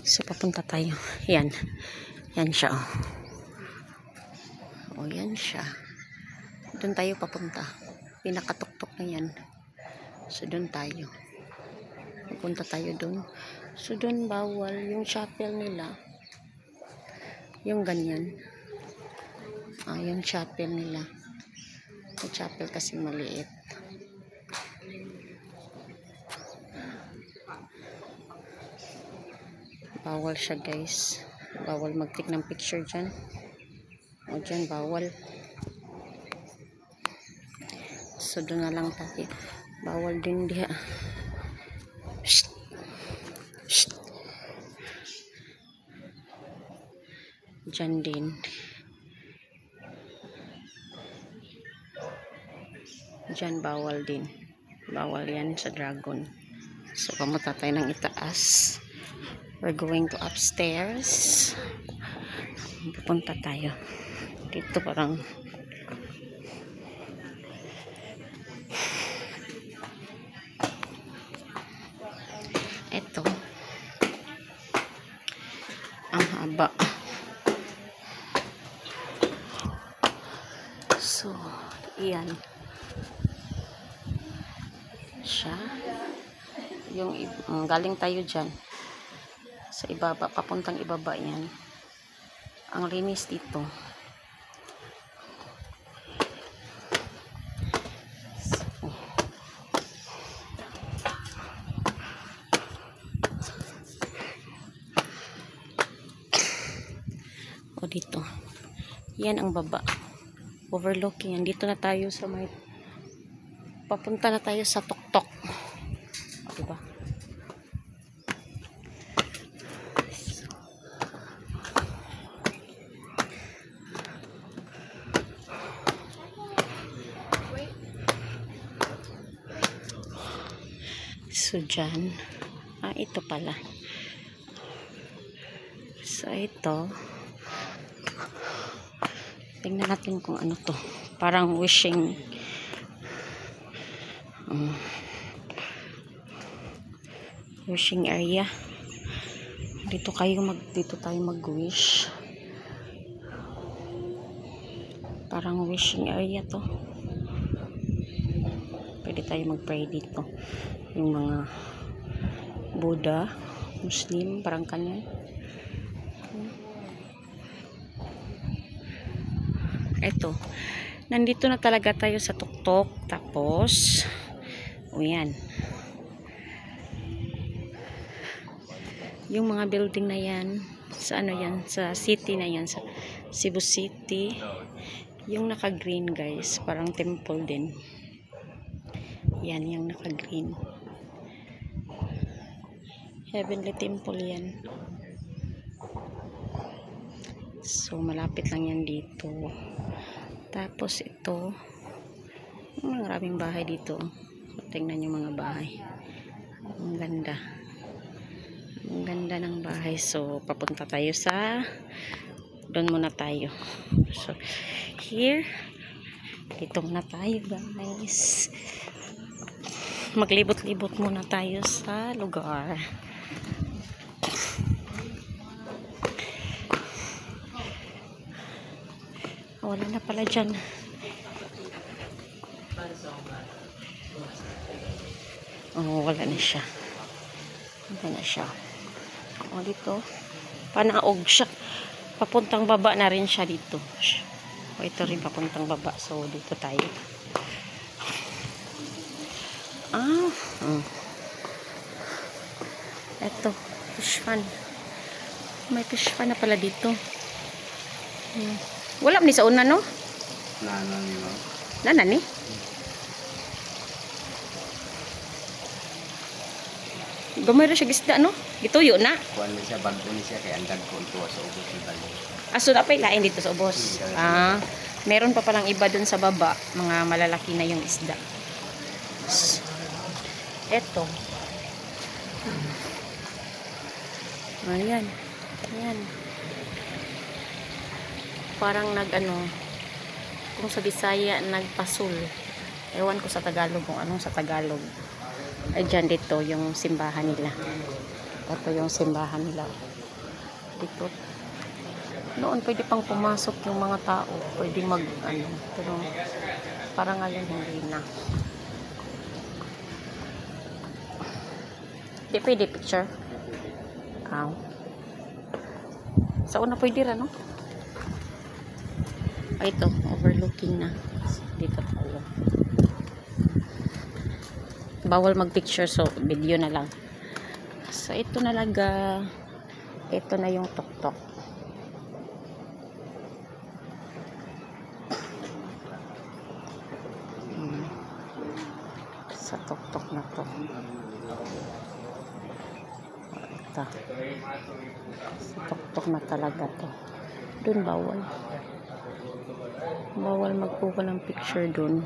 So, papunta tayo. Yan. Yan siya, oh. O, yan siya. Doon tayo papunta. Pinakatuktok na yan. So, doon tayo. Papunta tayo doon. So, doon bawal. Yung chapel nila. Yung ganyan. Yung chapel nila. Yung chapel kasi maliit. Bawal siya, guys. Bawal mag-take ng picture dyan. O dyan, bawal. So, doon na lang tayo. Bawal din diha. Shh. Shh. Dyan din. Dyan, bawal din. Bawal yan sa dragon. So, pamunta tayo ng itaas. We're going to upstairs. Pupunta tayo. Dito parang eto. Ang haba. So, iyan. Siya. Yung galing tayo dyan. Sa ibaba, papuntang ibaba yan. Ang linis dito. O dito. Yan ang baba. Overlooking yan. Dito na tayo sa may papunta na tayo sa tuktok. O diba? So, dyan. Ito pala. So, ito. Tingnan natin kung ano to. Parang wishing. Wishing area. Dito tayo mag-wish. Parang wishing area to. Pwede tayo mag-pray dito. Yung mga Buddha, Muslim, parang kanyan. Eto. Nandito na talaga tayo sa tuktok. Tapos, yan. Yung mga building na yan, sa ano yan, sa city na yan, sa Cebu City. Yung naka-green, guys, parang temple din. Yan, yung naka-green. Heavenly Temple yan. So, malapit lang yan dito. Tapos, ito. Maraming bahay dito. So, tingnan yung mga bahay. Ang ganda. Ang ganda ng bahay. So, papunta tayo sa doon muna tayo. So, here. Dito muna tayo, guys. Maglibot-libot muna tayo sa lugar. Wala na pala dyan. Wala na siya. Wala na siya. Dito. Panaog siya. Papuntang baba na rin siya dito. Ito rin papuntang baba. So, dito tayo. Ito. Fish pan. May fish pan na pala dito. Wala ni sa una, no? Nana ni? Gamay ra siya gisda, no? Gituyo na. Kuan ni siya, bago ni siya, kaya andag ko ito sa ubos ni Bali. So dapat lain dito sa ubos. Meron pa palang iba dun sa baba. Mga malalaki na yung isda. Eto. Ayan. Ayan. Parang kung sa Bisaya, nagpasul. Ewan ko sa Tagalog kung anong sa Tagalog. Ay, dyan dito yung simbahan nila. Ito yung simbahan nila. Dito. Noon pwede pang pumasok yung mga tao. Pwede mag, ano, pero parang ngayon hindi na. Di pwede picture. Sa una pwede rin, no? Ito, overlooking na. Dito tayo. Bawal mag-picture, so video na lang. So, ito na lang. Ito na yung tuktok. Sa tuktok na to. Ito. Sa tuktok na talaga to. Doon bawal. Bawal magkuha ng picture doon.